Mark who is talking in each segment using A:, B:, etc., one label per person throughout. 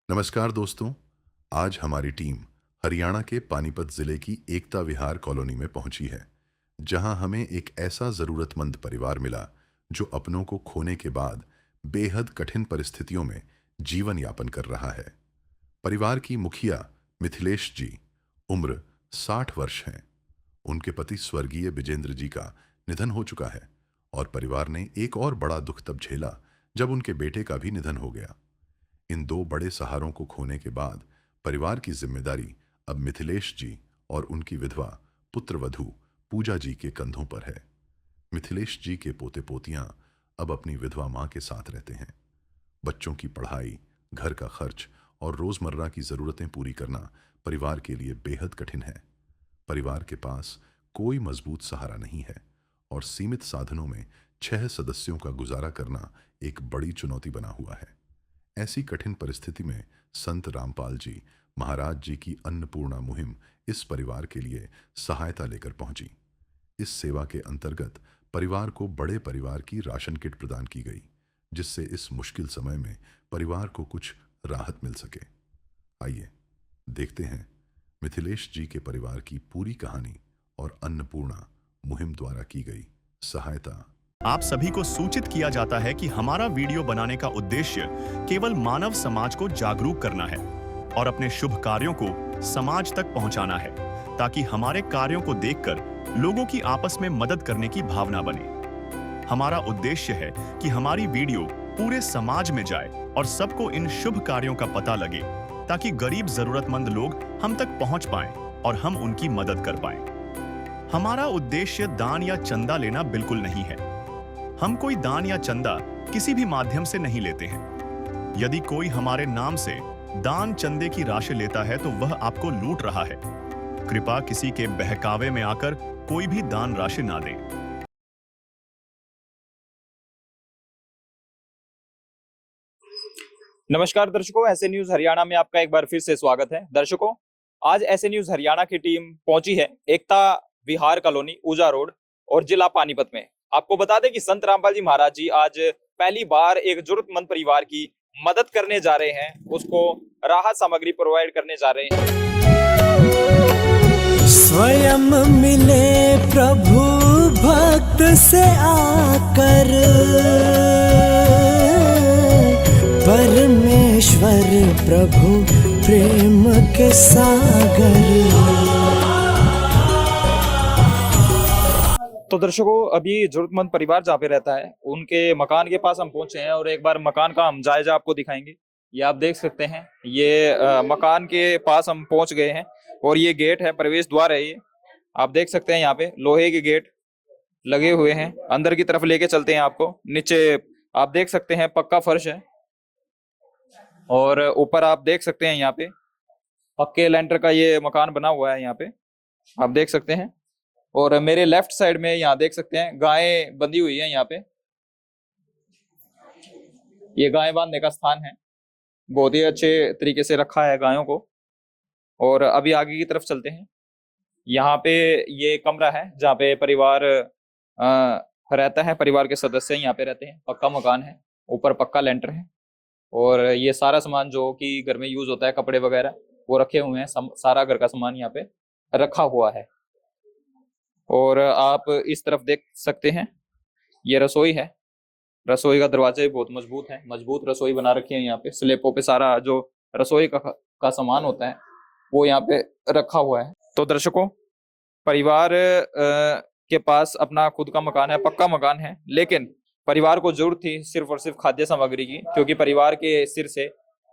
A: नमस्कार दोस्तों। आज हमारी टीम हरियाणा के पानीपत जिले की एकता विहार कॉलोनी में पहुंची है, जहां हमें एक ऐसा ज़रूरतमंद परिवार मिला जो अपनों को खोने के बाद बेहद कठिन परिस्थितियों में जीवन यापन कर रहा है। परिवार की मुखिया मिथिलेश जी, उम्र 60 वर्ष हैं। उनके पति स्वर्गीय विजेंद्र जी का निधन हो चुका है और परिवार ने एक और बड़ा दुख तब झेला जब उनके बेटे का भी निधन हो गया। इन दो बड़े सहारों को खोने के बाद परिवार की जिम्मेदारी अब मिथिलेश जी और उनकी विधवा पुत्रवधू पूजा जी के कंधों पर है। मिथिलेश जी के पोते पोतियां अब अपनी विधवा मां के साथ रहते हैं। बच्चों की पढ़ाई, घर का खर्च और रोजमर्रा की जरूरतें पूरी करना परिवार के लिए बेहद कठिन है। परिवार के पास कोई मजबूत सहारा नहीं है और सीमित साधनों में 6 सदस्यों का गुजारा करना एक बड़ी चुनौती बना हुआ है। ऐसी कठिन परिस्थिति में संत रामपाल जी महाराज जी की अन्नपूर्णा मुहिम इस परिवार के लिए सहायता लेकर पहुंची। इस सेवा के अंतर्गत परिवार को बड़े परिवार की राशन किट प्रदान की गई, जिससे इस मुश्किल समय में परिवार को कुछ राहत मिल सके। आइए देखते हैं मिथिलेश जी के परिवार की पूरी कहानी और अन्नपूर्णा मुहिम द्वारा की गई सहायता।
B: आप सभी को सूचित किया जाता है कि हमारा वीडियो बनाने का उद्देश्य केवल मानव समाज को जागरूक करना है और अपने शुभ कार्यों को समाज तक पहुंचाना है, ताकि हमारे कार्यों को देखकर लोगों की आपस में मदद करने की भावना बने। हमारा उद्देश्य है कि हमारी वीडियो पूरे समाज में जाए और सबको इन शुभ कार्यों का पता लगे, ताकि गरीब जरूरतमंद लोग हम तक पहुंच पाएं और हम उनकी मदद कर पाएं। हमारा उद्देश्य दान या चंदा लेना बिल्कुल नहीं है। हम कोई दान या चंदा किसी भी माध्यम से नहीं लेते हैं। यदि कोई हमारे नाम से दान चंदे की राशि लेता है तो वह आपको लूट रहा है। कृपया किसी के बहकावे में आकर कोई भी दान राशि ना दें।
C: नमस्कार दर्शकों, ऐसे न्यूज हरियाणा में आपका एक बार फिर से स्वागत है। दर्शकों, आज ऐसे न्यूज हरियाणा की टीम पहुंची है एकता विहार कॉलोनी, ऊजा रोड और जिला पानीपत में। आपको बता दें कि संत रामपाल जी महाराज जी आज पहली बार एक जरूरतमंद परिवार की मदद करने जा रहे हैं, उसको राहत सामग्री प्रोवाइड करने जा रहे हैं।
D: स्वयं मिले प्रभु भक्त से आकर, परमेश्वर प्रभु प्रेम के सागर।
C: तो दर्शकों, अभी जरूरतमंद परिवार जहाँ पे रहता है उनके मकान के पास हम पहुंचे हैं और एक बार मकान का हम जायजा आपको दिखाएंगे। ये आप देख सकते हैं, ये मकान के पास हम पहुंच गए हैं और ये गेट है, प्रवेश द्वार है। ये आप देख सकते हैं, यहाँ पे लोहे के गेट लगे हुए हैं। अंदर की तरफ लेके चलते हैं आपको। नीचे आप देख सकते हैं पक्का फर्श है और ऊपर आप देख सकते हैं यहाँ पे पक्के लेंटर का ये मकान बना हुआ है। यहाँ पे आप देख सकते हैं और मेरे लेफ्ट साइड में यहाँ देख सकते हैं गायें बंधी हुई है। यहाँ पे ये गाय बांधने का स्थान है, बहुत ही अच्छे तरीके से रखा है गायों को। और अभी आगे की तरफ चलते हैं। यहाँ पे ये कमरा है जहाँ पे परिवार रहता है, परिवार के सदस्य यहाँ पे रहते हैं। पक्का मकान है, ऊपर पक्का लेंटर है और ये सारा सामान जो कि घर में यूज होता है, कपड़े वगैरह, वो रखे हुए हैं। सारा घर का सामान यहाँ पे रखा हुआ है। और आप इस तरफ देख सकते हैं, ये रसोई है। रसोई का दरवाजा भी बहुत मजबूत है, मजबूत रसोई बना रखी है। यहाँ पे स्लेपों पे सारा जो रसोई का सामान होता है वो यहाँ पे रखा हुआ है। तो दर्शकों, परिवार के पास अपना खुद का मकान है, पक्का मकान है, लेकिन परिवार को जरूरत थी सिर्फ और सिर्फ खाद्य सामग्री की, क्योंकि परिवार के सिर से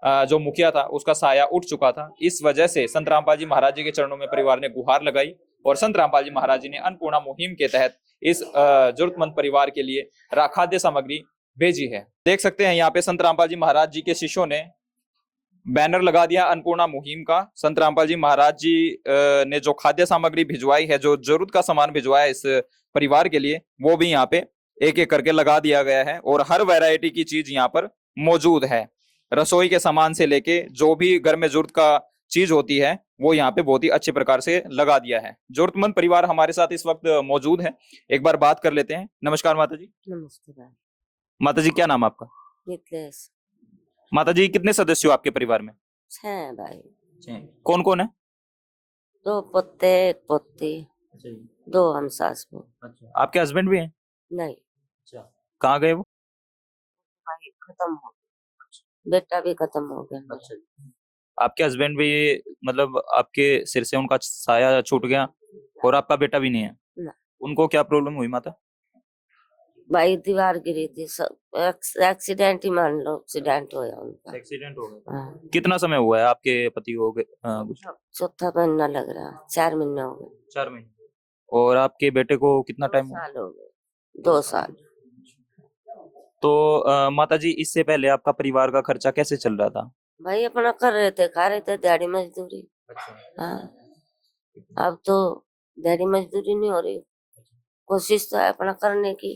C: जो मुखिया था उसका साया उठ चुका था। इस वजह से संत रामपाल जी महाराज जी के चरणों में परिवार ने गुहार लगाई और संत रामपाल जी महाराज जी ने अन्नपूर्णा मुहिम के तहत इस जरूरतमंद परिवार के लिए खाद्य सामग्री भेजी है। देख सकते हैं यहाँ पे संत रामपाल जी महाराज जी के शिष्यों ने बैनर लगा दिया अन्नपूर्णा मुहिम का। संत रामपाल जी महाराज जी ने जो खाद्य सामग्री भिजवाई है, जो जरूरत का सामान भिजवाया इस परिवार के लिए, वो भी यहाँ पे एक एक करके लगा दिया गया है और हर वैरायटी की चीज यहाँ पर मौजूद है। रसोई के सामान से लेके जो भी घर में जरूरत का चीज होती है वो यहाँ पे बहुत ही अच्छे प्रकार से लगा दिया है। जरूरतमंद परिवार हमारे साथ इस वक्त मौजूद है, एक बार बात कर लेते हैं। नमस्कार माता जी।
E: नमस्कार।
C: माता जी, क्या नाम आपका?
E: निकलेश।
C: माता जी, कितने सदस्य हो आपके परिवार में?
E: छह भाई,
C: कौन कौन है?
E: 2 पोते 1 पोती, 2 हम सास बहू।
C: अच्छा, आपके हस्बैंड भी हैं?
E: नहीं
C: अच्छा, कहाँ गए वो?
E: भाई खत्म हो गया, बेटा भी खत्म हो गया मेरा।
C: अच्छा, आपके हस्बैंड भी मतलब आपके सिर से उनका साया छूट गया और आपका बेटा भी नहीं है?
E: ना।
C: उनको क्या प्रॉब्लम हुई माता?
E: भाई दीवार गिरी थी, सब एक्सीडेंट ही मान लो, एक्सीडेंट होया उनका।
C: एक्सीडेंट हो गया।
E: हाँ,
C: कितना समय हुआ है आपके पति को गुजरे?
E: चौथा महीना लग रहा, 4 महीने हो गए।
C: 4 महीने। और आपके बेटे को कितना
E: 2
C: टाइम हुआ?
E: साल हो गए, 2 साल।
C: तो माता जी, इससे पहले आपका परिवार का खर्चा कैसे चल रहा था?
E: भाई अपना कर रहे थे, खा रहे थे दिहाड़ी मजदूरी। हाँ, अब तो दिहाड़ी मजदूरी नहीं हो रही, कोशिश तो है अपना करने की,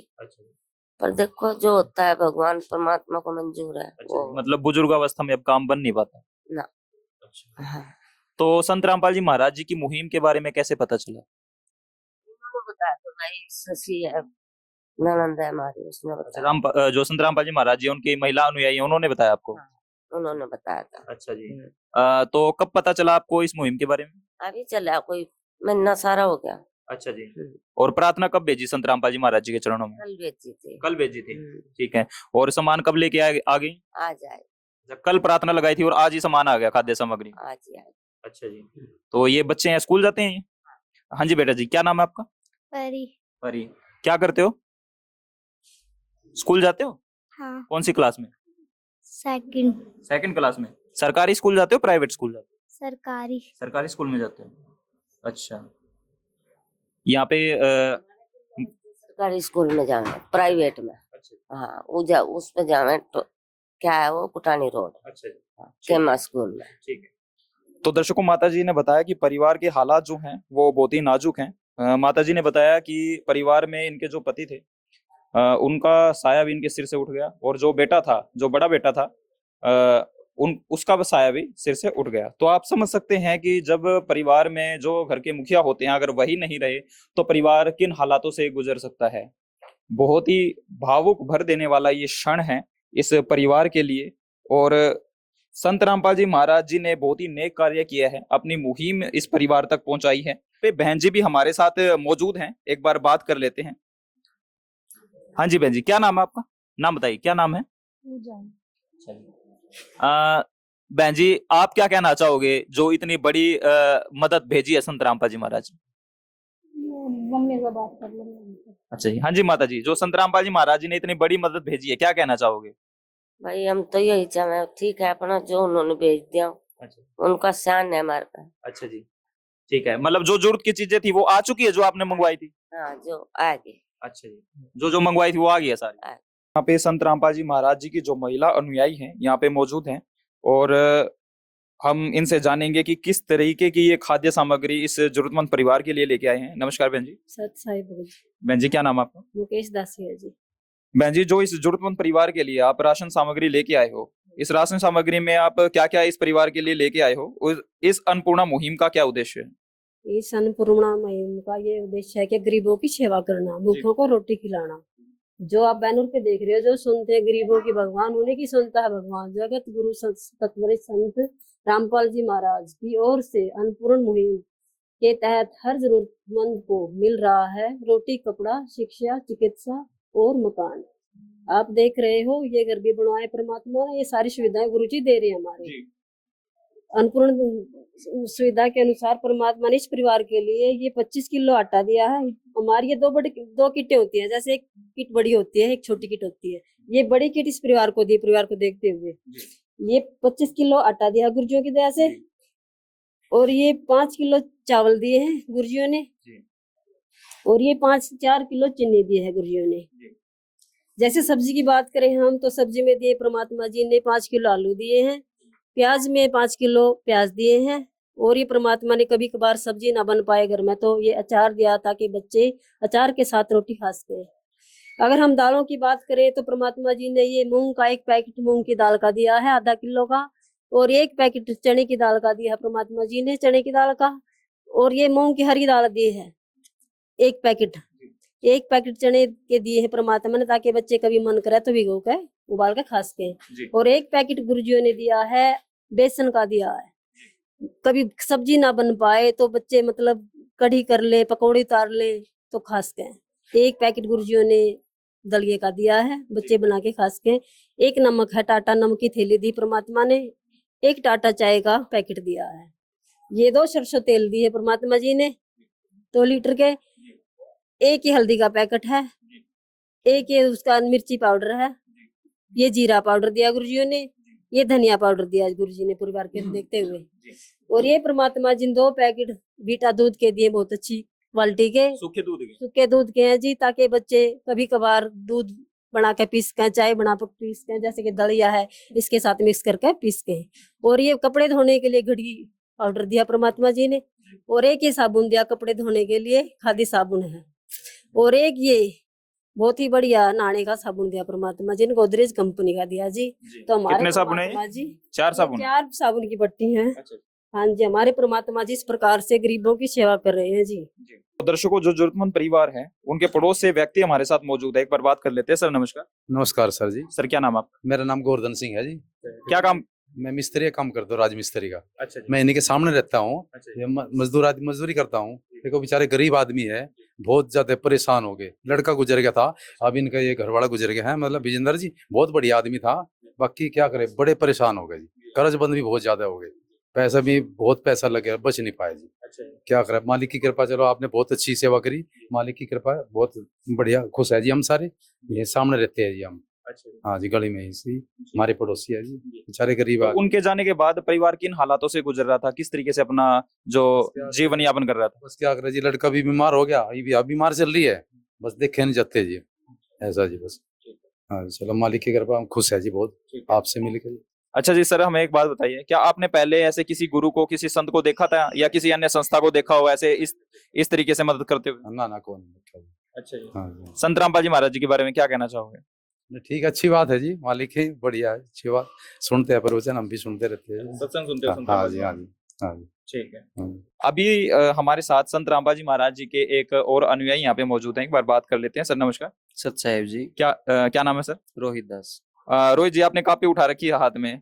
E: पर देखो जो होता है भगवान परमात्मा को मंजूर है वो।
C: मतलब बुजुर्ग अवस्था में अब काम बन नहीं पाता?
E: ना। हाँ,
C: तो संत रामपाल जी महाराज जी की मुहिम के बारे में कैसे पता चला?
E: उन्होंने बताया तो भाई, शशि है ननंद है हमारी, उसने
C: अच्छा,
E: बताया।
C: जो संत रामपाल जी महाराज जी उनकी महिला अनुयायी हैं, उन्होंने बताया आपको?
E: हाँ, उन्होंने बताया था।
C: अच्छा जी। तो कब पता चला आपको इस मुहिम के बारे में?
E: अभी चला कोई महीना सारा हो गया।
C: अच्छा जी। और प्रार्थना कब भेजी संत रामपाल जी महाराज जी के चरणों में?
E: कल बेची थी।
C: कल भेजी थी। ठीक है। और सामान कब लेके आ गई?
E: आज आए।
C: अच्छा, कल प्रार्थना लगाई थी और आज ही सामान आ गया, खाद्य सामग्री?
E: आज ही आए।
C: अच्छा जी। तो ये बच्चे हैं, स्कूल जाते हैं ये? हाँ जी बेटा जी, क्या नाम है आपका?
F: परी।
C: परी। क्या करते हो? स्कूल जाते हो?
F: हाँ,
C: कौन सी क्लास में?
F: सेकंड।
C: सेकंड क्लास में। सरकारी स्कूल जाते हो, प्राइवेट स्कूल जाते हो?
F: सरकारी।
C: सरकारी स्कूल में जाते हो। अच्छा। यहाँ पे
E: सरकारी स्कूल में जावे, प्राइवेट में। हाँ, उस पे जावे तो क्या है वो, कुटानी रोड।
C: अच्छा।
E: हाँ, केमा स्कूल में।
C: ठीक है। तो दर्शकों, माता जी ने बताया कि परिवार के हालात जो हैं वो बहुत ही नाजुक हैं। माता जी ने बताया कि परिवार में इनके जो पति थे, उनका साया भी इनके सिर से उठ गया, और जो बेटा था, जो बड़ा बेटा था, उसका साया भी सिर से उठ गया। तो आप समझ सकते हैं कि जब परिवार में जो घर के मुखिया होते हैं, अगर वही नहीं रहे तो परिवार किन हालातों से गुजर सकता है। बहुत ही भावुक भर देने वाला ये क्षण है इस परिवार के लिए। और संत रामपाल जी महाराज जी ने बहुत ही नेक कार्य किया है, अपनी मुहिम इस परिवार तक पहुंचाई है। पे बहन जी भी हमारे साथ मौजूद हैं, एक बार बात कर लेते हैं। हाँ जी बहन जी, क्या नाम है आपका? नाम बताइए, क्या नाम है? बहन जी, आप क्या कहना चाहोगे जो इतनी बड़ी मदद भेजी है संत रामपाल जी महाराज?
F: मम्मी से बात कर लेंगे।
C: अच्छा जी। हाँ जी माता जी, जो संत रामपाल जी महाराज जी ने इतनी बड़ी मदद भेजी है, क्या कहना चाहोगे?
E: भाई हम तो यही चाहे, ठीक है अपना जो उन्होंने भेज दिया। अच्छा, उनका शान है हमारे पास।
C: अच्छा जी, ठीक है। मतलब जो जरूरत की चीजें थी वो आ चुकी है, जो आपने मंगवाई थी?
E: हाँ, जो आ गई।
C: अच्छा जी, जो मंगवाई थी वो आ गई है सारी? यहाँ पे संत रामपाल जी महाराज जी की जो महिला अनुयायी हैं यहाँ पे मौजूद हैं, और हम इनसे जानेंगे कि किस तरीके की ये खाद्य सामग्री इस जरूरतमंद परिवार के लिए लेके आए हैं। नमस्कार बहन जी।
F: सत साई बोल।
C: बहन जी, क्या नाम है आपका?
F: मुकेश दासिया जी।
C: बहन जी, जो इस जरूरतमंद परिवार के लिए आप राशन सामग्री लेके आए हो, इस राशन सामग्री में आप क्या क्या इस परिवार के लिए लेके आए हो? इस अन्नपूर्णा मुहिम का क्या उद्देश्य है?
F: इस अन्नपूर्णा मुहिम का ये उद्देश्य है कि गरीबों की सेवा करना, भूखों को रोटी खिलाना। जो आप बैनर पे देख रहे हो, जो सुनते हैं गरीबों की भगवान, उन्हीं की सुनता है भगवान। जगत गुरु सतवरे संत रामपाल जी महाराज की ओर से अन्नपूर्ण मुहिम के तहत हर जरूरतमंद को मिल रहा है रोटी, कपड़ा, शिक्षा, चिकित्सा और मकान। आप देख रहे हो, ये घर भी बनवाए परमात्मा ने, ये सारी सुविधाएं गुरुजी दे रहे हैं हमारे। अन्नपूर्ण सुविधा के अनुसार परमात्मा ने इस परिवार के लिए ये 25 किलो आटा दिया है। हमारी ये दो किटें होती हैं, जैसे एक किट बड़ी होती है, एक छोटी किट होती है। ये बड़ी किट इस परिवार को दी, परिवार को देखते हुए ये 25 किलो आटा दिया गुरुजियों की दया से, और ये 5 किलो चावल दिए हैं गुरुजियों ने, और ये 4 किलो चीनी दी है गुरुजियों ने। जैसे सब्जी की बात करें हम, तो सब्जी में दिए परमात्मा जी ने 5 किलो आलू दिए हैं, प्याज में 5 किलो प्याज दिए हैं, और ये परमात्मा ने कभी कभार सब्जी ना बन पाए घर में तो ये अचार दिया ताकि बच्चे अचार के साथ रोटी खा सके। अगर हम दालों की बात करें तो परमात्मा जी ने ये मूंग का 1 पैकेट मूंग की दाल का दिया है, आधा किलो का, और 1 पैकेट चने की दाल का दिया है परमात्मा जी ने, चने की दाल का, और ये मूंग की हरी दाल दी है 1 पैकेट चने के दिए हैं परमात्मा ने, ताकि बच्चे कभी मन करे तो भिगो के उबाल के खा सके। और 1 पैकेट गुरुजियों ने दिया है बेसन का दिया है। कभी सब्जी ना बन पाए तो बच्चे मतलब कढ़ी कर ले, पकौड़ी उतार ले तो खास के 1 पैकेट गुरुजियों ने दलिए का दिया है, बच्चे बना के खास के। 1 नमक है, टाटा नमक की थैली दी परमात्मा ने। 1 टाटा चाय का पैकेट दिया है। ये 2 सरसों तेल दिए परमात्मा जी ने 2 लीटर के। 1 ही हल्दी का पैकेट है, 1 ये उसका मिर्ची पाउडर है, ये जीरा पाउडर दिया गुरुजियों ने, ये धनिया पाउडर दिया गुरुजी ने परिवार के देखते हुए। और ये परमात्मा जी 2 पैकेट बीटा दूध के दिए, बहुत अच्छी क्वालिटी के सूखे दूध के हैं जी, ताकि बच्चे कभी कभार दूध बना के पीस के, चाय बना के पीस के, जैसे कि दलिया है इसके साथ मिक्स करके पीस के। और ये कपड़े धोने के लिए घड़ी पाउडर दिया परमात्मा जी ने। और 1 ये साबुन दिया कपड़े धोने के लिए, खादी साबुन है। और 1 ये बहुत ही बढ़िया नहाने का साबुन दिया परमात्मा जी ने, गोदरेज कंपनी का दिया जी। तो हमारे
C: कितने साबुन है ये?
F: परमात्मा जी
C: 4 साबुन।
F: 4 साबुन की पट्टी है। हाँ जी, हमारे परमात्मा जी इस प्रकार से गरीबों की सेवा कर रहे हैं जी।
C: तो दर्शकों, जो जरूरतमंद परिवार है उनके पड़ोस से व्यक्ति हमारे साथ मौजूद है, एक बार बात कर लेते हैं। सर नमस्कार।
G: नमस्कार सर जी।
C: सर क्या नाम आपका?
G: मेरा नाम गोवर्धन सिंह है जी।
C: क्या काम?
G: मैं मिस्त्री का काम करता हूँ, राजमिस्त्री का।
C: अच्छा
G: मैं इन्हीं के सामने रहता हूँ।
C: अच्छा
G: ये मजदूरी करता हूँ। देखो बेचारे गरीब आदमी है, बहुत ज्यादा परेशान हो गए। लड़का गुजर गया था, अब इनका ये घरवाला गुजर गया है। मतलब विजेंद्र जी बहुत बढ़िया आदमी था, बाकी क्या करे, बड़े परेशान हो गए जी। कर्जबंद भी बहुत ज्यादा हो गए, पैसा भी बहुत पैसा लग गया, बच नहीं पाए जी। क्या करे, मालिक की कृपा। चलो आपने बहुत अच्छी सेवा करी, मालिक की कृपा है, बहुत बढ़िया, खुश है जी हम सारे। ये सामने रहते हैं जी हम। हाँ जी, गली में ही हमारे पड़ोसी है जी, बेचारे गरीब
C: तो उनके जाने के बाद परिवार किन हालातों से गुजर रहा था, किस तरीके से अपना जो जीवन यापन कर रहा था?
G: बस क्या करे जी, लड़का भी बीमार हो गया, ये भी अब बीमार चल रही है, बस देखे नहीं जाते जी, ऐसा जी बस। हाँ चलो, मालिक की कृपा, हम खुश है जी बहुत आपसे मिलकर।
C: अच्छा जी सर, हमें एक बात बताइए, क्या आपने पहले ऐसे किसी गुरु को, किसी संत को देखा था या किसी अन्य संस्था को देखा हो ऐसे इस तरीके से मदद करते हुए?
G: ना कौन।
C: अच्छा जी।
G: हाँ
C: संत रामपाल जी महाराज जी के बारे में क्या कहना चाहोगे?
G: ठीक, अच्छी बात है जी, मालिक ही बढ़िया है, अच्छी बात। सुनते हैं प्रवचन, हम भी सुनते रहते हैं।
C: सत्संग सुनते हो?
G: हाँ जी, हाँ जी, हाँ जी।
C: ठीक है।
G: हाँ।
C: अभी हमारे साथ संत रामपाल जी महाराज जी के एक और अनुयायी यहाँ पे मौजूद हैं, एक बार बात कर लेते हैं। सर नमस्कार।
H: सत साहेब जी।
C: क्या नाम है सर?
H: रोहित दास।
C: रोहित जी, आपने कॉपी उठा रखी है हाथ में,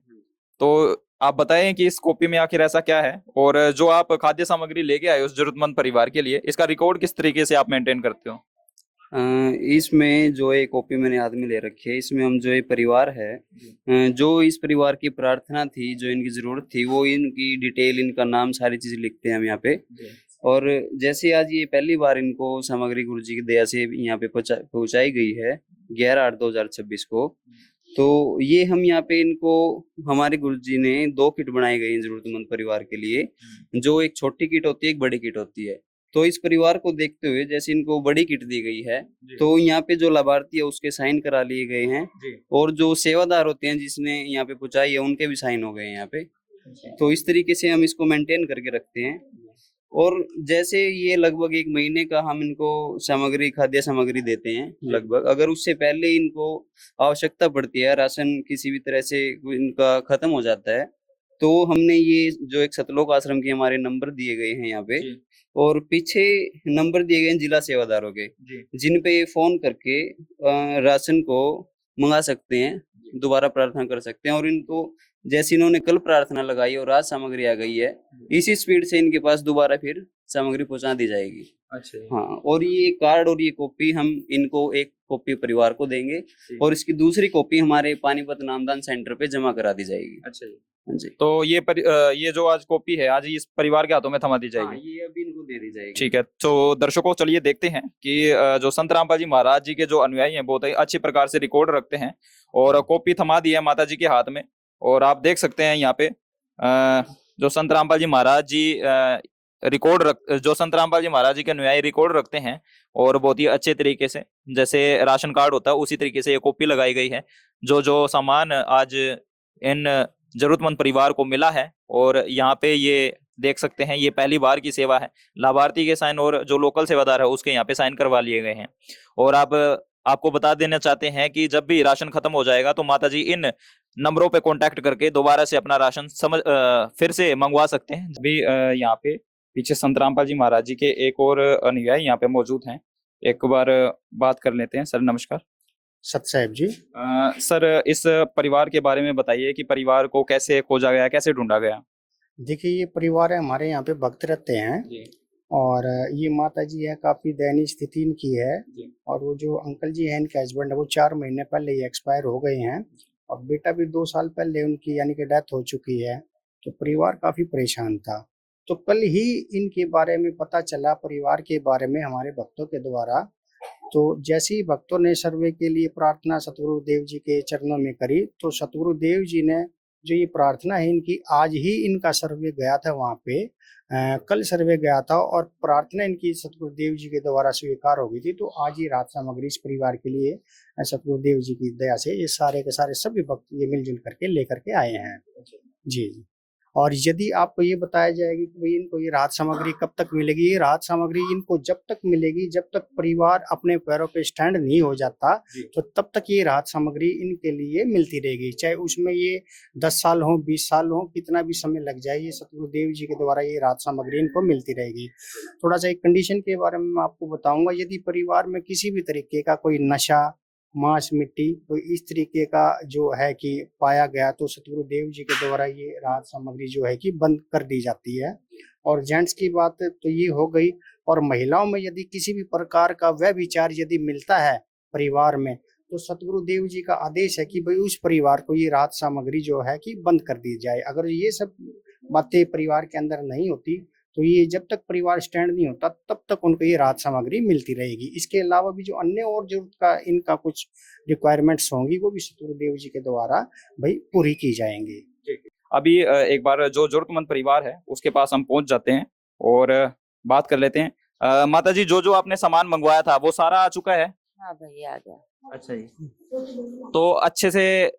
C: तो आप बताएं कि इस कॉपी में आखिर ऐसा क्या है, और जो आप खाद्य सामग्री लेके आए उस जरूरतमंद परिवार के लिए, इसका रिकॉर्ड किस तरीके से आप मेंटेन करते हो?
H: इसमें जो एक कॉपी मैंने हाथ में ले रखी है, इसमें हम जो ये परिवार है, जो इस परिवार की प्रार्थना थी, जो इनकी जरूरत थी, वो इनकी डिटेल, इनका नाम, सारी चीजें लिखते हैं हम यहाँ पे। और जैसे आज ये पहली बार इनको सामग्री गुरुजी की दया से यहाँ पे पहुंचाई गई है 11/8/2026 को, तो ये हम यहाँ पे इनको, हमारे गुरुजी ने 2 किट बनाई गई हैं जरूरतमंद परिवार के लिए, जो एक छोटी किट होती है, एक बड़ी किट होती है। तो इस परिवार को देखते हुए जैसे इनको बड़ी किट दी गई है, तो यहाँ पे जो लाभार्थी है उसके साइन करा लिए गए हैं, और जो सेवादार होते हैं जिसने यहाँ पे पहुंचाई है उनके भी साइन हो गए हैं यहाँ पे। तो इस तरीके से हम इसको मेंटेन करके रखते हैं। और जैसे ये लगभग 1 महीने का हम इनको सामग्री, खाद्य सामग्री देते हैं लगभग। अगर उससे पहले इनको आवश्यकता पड़ती है, राशन किसी भी तरह से इनका खत्म हो जाता है, तो हमने ये जो एक सतलोक आश्रम के हमारे नंबर दिए गए हैं यहाँ पे, और पीछे नंबर दिए गए हैं जिला सेवादारों के, जिन पे फोन करके राशन को मंगा सकते हैं, दोबारा प्रार्थना कर सकते हैं। और इनको जैसे इन्होंने कल प्रार्थना लगाई और आज सामग्री आ गई है, इसी स्पीड से इनके पास दोबारा फिर सामग्री पहुंचा दी जाएगी।
C: अच्छा।
H: हाँ, और ये कार्ड और ये कॉपी हम इनको, एक कॉपी परिवार को देंगे और इसकी दूसरी कॉपी हमारे पानीपत नामदान सेंटर पे जमा करा दी जाएगी।
C: अच्छा जी।
H: जी।
C: तो ये जो आज कॉपी है, आज इस परिवार के हाथों में थमा दी जाएगी?
H: हाँ, ये अभी इनको दे दी जाएगी।
C: ठीक है। तो दर्शकों, चलिए देखते हैं कि जो संत रामपाल जी महाराज जी के जो अनुयायी हैं बहुत ही अच्छी प्रकार से रिकॉर्ड रखते हैं, और कॉपी थमा दी है माता जी के हाथ में। और आप देख सकते हैं यहाँ पे जो संत रामपाल जी महाराज जी जो संत रामपाल जी महाराज जी के अनुयायी रिकॉर्ड रखते हैं, और बहुत ही अच्छे तरीके से, जैसे राशन कार्ड होता है उसी तरीके से ये कॉपी लगाई गई है। जो सामान आज इन जरूरतमंद परिवार को मिला है, और यहाँ पे ये देख सकते हैं, ये पहली बार की सेवा है। लाभार्थी के साइन और जो लोकल सेवादार है उसके यहाँ पे साइन करवा लिए गए हैं। और आपको बता देना चाहते हैं कि जब भी राशन खत्म हो जाएगा तो माता जी इन नंबरों पे कांटेक्ट करके दोबारा से अपना राशन फिर से मंगवा सकते हैं। अभी यहाँ पे पीछे संत रामपाल जी महाराज जी के एक और अनुयायी यहाँ पे मौजूद हैं, एक बार बात कर लेते हैं। सर नमस्कार।
I: सत साहेब जी।
C: सर इस परिवार के बारे में बताइए कि परिवार को कैसे खोजा गया, कैसे ढूंढा गया?
I: देखिए ये परिवार है, हमारे यहाँ पे भक्त रहते हैं और ये माता जी है, काफी दयनीय स्थिति इनकी है। और वो जो अंकल जी हैं इनके हस्बैंड है, वो 4 महीने पहले ही एक्सपायर हो गए हैं और बेटा भी 2 साल पहले उनकी यानी कि डेथ हो चुकी है। तो परिवार काफी परेशान था। तो कल ही इनके बारे में पता चला, परिवार के बारे में हमारे भक्तों के द्वारा। तो जैसे ही भक्तों ने सर्वे के लिए प्रार्थना सतगुरुदेव जी के चरणों में करी, तो सतगुरुदेव जी ने जो ये प्रार्थना है इनकी, आज ही इनका सर्वे गया था वहाँ पे, कल सर्वे गया था और प्रार्थना इनकी सतगुरुदेव जी के द्वारा स्वीकार हो गई थी। तो आज ये राहत सामग्री इस परिवार के लिए सतगुरुदेव जी की दया से ये सारे के सारे सभी भक्त ये मिलजुल करके लेकर के आए हैं जी। और यदि आपको ये बताया जाएगी कि भाई इनको ये राहत सामग्री कब तक मिलेगी, ये राहत सामग्री इनको जब तक मिलेगी जब तक परिवार अपने पैरों पे स्टैंड नहीं हो जाता, तो तब तक ये राहत सामग्री इनके लिए मिलती रहेगी। चाहे उसमें ये 10 साल हो, 20 साल हो, कितना भी समय लग जाए, ये सतगुरुदेव जी के द्वारा ये राहत सामग्री इनको मिलती रहेगी। थोड़ा सा एक कंडीशन के बारे में मैं आपको बताऊंगा। यदि परिवार में किसी भी तरीके का कोई नशा, मांस, मिट्टी, तो इस तरीके का जो है कि पाया गया, तो सतगुरुदेव जी के द्वारा ये राहत सामग्री जो है कि बंद कर दी जाती है। और जेंट्स की बात तो ये हो गई। और महिलाओं में यदि किसी भी प्रकार का व्यभिचार यदि मिलता है परिवार में, तो सतगुरुदेव जी का आदेश है कि भाई उस परिवार को ये राहत सामग्री जो है कि बंद कर दी जाए। अगर ये सब बातें परिवार के अंदर नहीं होती, तो ये जब तक परिवार स्टैंड नहीं होता तब तक उनको ये राहत सामग्री मिलती रहेगी। इसके अलावा भी जो अन्य और जरूरत का इनका कुछ रिक्वायरमेंट्स होंगी, वो भी सतगुरुदेव जी के द्वारा भाई पूरी की जाएंगी।
C: अभी एक बार जो जरूरतमंद परिवार है उसके पास हम पहुंच जाते हैं और बात कर लेते हैं। माता जी, जो आपने सामान मंगवाया था वो सारा आ चुका है?
E: हाँ भाई, आ गया।
C: अच्छा जी, तो अच्छे से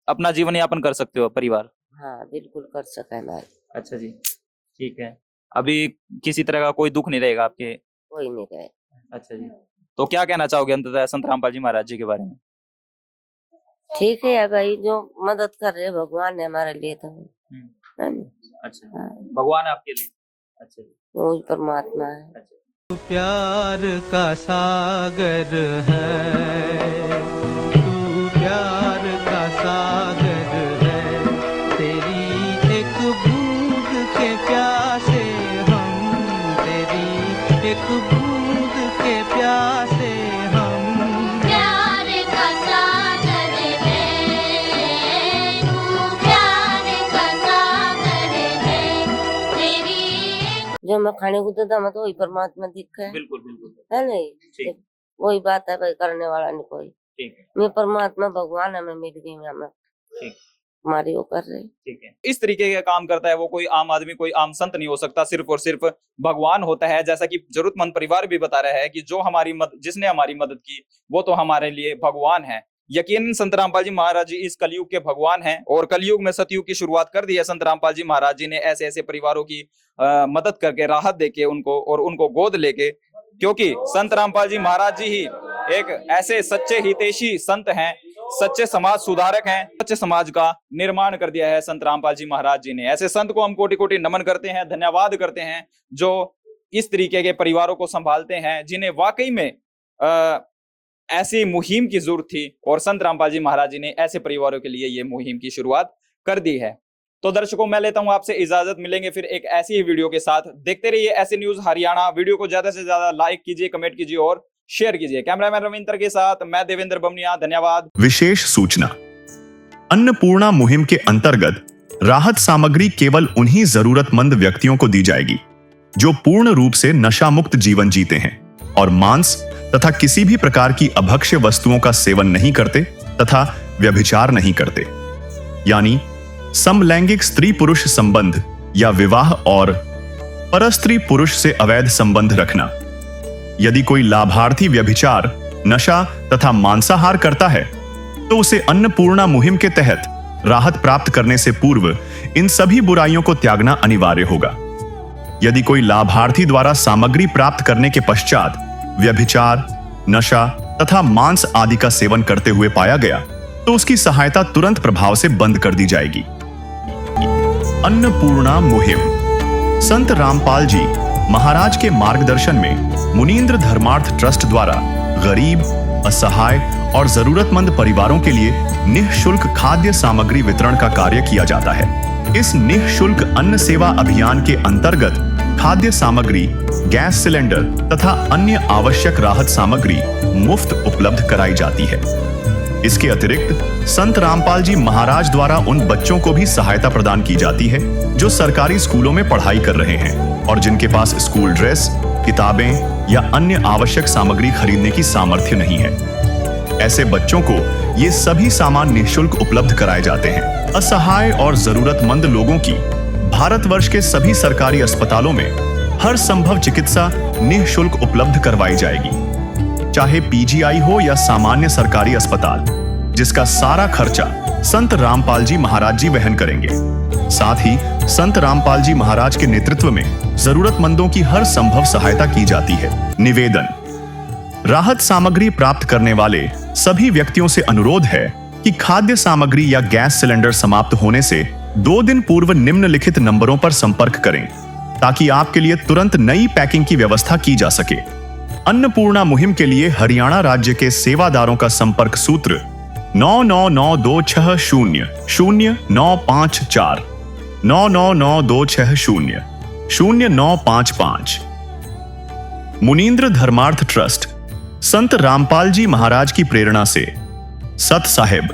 C: अपना जीवन यापन कर सकते हो परिवार?
E: हाँ बिल्कुल कर सके भाई।
C: अच्छा जी, ठीक है। अभी किसी तरह का कोई दुख नहीं रहेगा आपके?
E: कोई नहीं रहे।
C: अच्छा जी, तो क्या कहना चाहोगे अंततः संत रामपाल जी महाराज जी के बारे में?
E: ठीक है भाई, जो मदद कर रहे भगवान है हमारे लिए, तो है ना?
C: अच्छा,
E: हाँ,
C: भगवान है आपके लिए? अच्छा जी,
E: वो परमात्मा है।
C: अच्छा।
D: प्यार का सागर है, तू प्यार का सागर है, तेरी एक बूंद के प्यासे हम, तेरी एक बूंद के प्यासे हम।
J: प्यार का सागर है, तू प्यार का सागर है, तेरी।
E: जो मैं खाने को देता मैं तो वही परमात्मा दिखा है,
C: बिल्कुल बिल्कुल,
E: है नहीं?
C: ठीक।
E: वही बात है भाई, करने वाला नहीं कोई।
C: ठीक है,
E: मैं परमात्मा भगवान है, मैं मिल गई, मैं
C: ठीक,
E: हमारी वो कर रही।
C: ठीक है। इस तरीके का काम करता है वो, कोई आम आदमी, कोई आम संत नहीं हो सकता, सिर्फ और सिर्फ भगवान होता है। जैसा कि जरूरतमंद परिवार भी बता रहा है कि जो हमारी जिसने हमारी मदद की वो तो हमारे लिए भगवान है। यकीन संत रामपाल जी महाराज जी इस कलयुग के भगवान हैं और कलयुग में सतयुग की शुरुआत कर दी है। संत रामपाल जी महाराज जी ने ऐसे ऐसे परिवारों की मदद करके, राहत देके उनको, और उनको गोद लेके, क्योंकि संत रामपाल जी महाराज जी ही एक ऐसे सच्चे हितैषी संत हैं, सच्चे समाज सुधारक हैं। सच्चे समाज का निर्माण कर दिया है संत रामपाल जी महाराज जी ने। ऐसे संत को हम कोटि कोटि नमन करते हैं, धन्यवाद करते हैं, जो इस तरीके के परिवारों को संभालते हैं, जिन्हें वाकई में ऐसी मुहिम की जरूरत थी और संत रामपाल जी महाराज जी ने ऐसे परिवारों के लिए ये मुहिम की शुरुआत कर दी है। तो दर्शकों, मैं लेता हूं आपसे इजाजत, मिलेंगे फिर एक ऐसी ही वीडियो के साथ। देखते रहिए ऐसे न्यूज हरियाणा। वीडियो को ज्यादा से ज्यादा लाइक कीजिए, कमेंट कीजिए और शेयर कीजिए। कैमरामैन रविंद्र के साथ मैं देवेंद्र बमनिया, धन्यवाद।
B: विशेष सूचना, अन्नपूर्णा मुहिम के अंतर्गत राहत सामग्री केवल उन्हीं जरूरतमंद व्यक्तियों को दी जाएगी जो पूर्ण रूप से नशा मुक्त जीवन जीते हैं और मांस तथा किसी भी प्रकार की अभक्ष्य वस्तुओं का सेवन नहीं करते तथा व्यभिचार नहीं करते, यानी समलैंगिक स्त्री पुरुष संबंध या विवाह और परस्त्री पुरुष से अवैध संबंध रखना। यदि कोई लाभार्थी व्यभिचार, नशा तथा मांसाहार करता है तो उसे अन्नपूर्णा मुहिम के तहत राहत प्राप्त करने से पूर्व इन सभी बुराइयों को त्यागना अनिवार्य होगा। यदि कोई लाभार्थी द्वारा सामग्री प्राप्त करने के पश्चात व्यभिचार, नशा तथा मांस आदि का सेवन करते हुए पाया गया तो उसकी सहायता तुरंत प्रभाव से बंद कर दी जाएगी। अन्नपूर्णा मुहिम संत रामपाल जी महाराज के मार्गदर्शन में मुनींद्र धर्मार्थ ट्रस्ट द्वारा गरीब, असहाय और जरूरतमंद परिवारों के लिए निःशुल्क खाद्य सामग्री वितरण का कार्य किया जाता है। इस निःशुल्क अन्न सेवा अभियान के अंतर्गत खाद्य सामग्री, गैस सिलेंडर तथा अन्य आवश्यक राहत सामग्री मुफ्त उपलब्ध कराई जाती है। इसके अतिरिक्त संत रामपाल जी महाराज द्वारा उन बच्चों को भी सहायता प्रदान की जाती है जो सरकारी स्कूलों में पढ़ाई कर रहे हैं और जिनके पास स्कूल ड्रेस, किताबें या अन्य आवश्यक सामग्री खरीदने की सामर्थ्य नहीं है। ऐसे बच्चों को ये सभी सामान निःशुल्क उपलब्ध कराए जाते हैं। असहाय और जरूरतमंद लोगों की भारतवर्ष के सभी सरकारी अस्पतालों में हर संभव चिकित्सा निःशुल्क उपलब्ध करवाई जाएगी, चाहे पीजीआई हो या सामान्य सरकारी अस्पताल, जिसका सारा खर्चा संत रामपाल जी महाराज जी वहन करेंगे। साथ ही संत रामपाल जी महाराज के नेतृत्व में जरूरतमंदों की हर संभव सहायता की जाती है। निवेदन: राहत सामग्री प्राप्त करने वाले सभी व्यक्तियों से अनुरोध है कि खाद्य सामग्री या गैस सिलेंडर समाप्त होने से 2 दिन पूर्व निम्नलिखित नंबरों पर संपर्क करें ताकि आपके लिए तुरंत नई पैकिंग की व्यवस्था की जा सके। अन्नपूर्णा मुहिम के लिए हरियाणा राज्य के सेवादारों का संपर्क सूत्र 9992600954 9992600955। मुनींद्र धर्मार्थ ट्रस्ट संत रामपाल जी महाराज की प्रेरणा से सत साहिब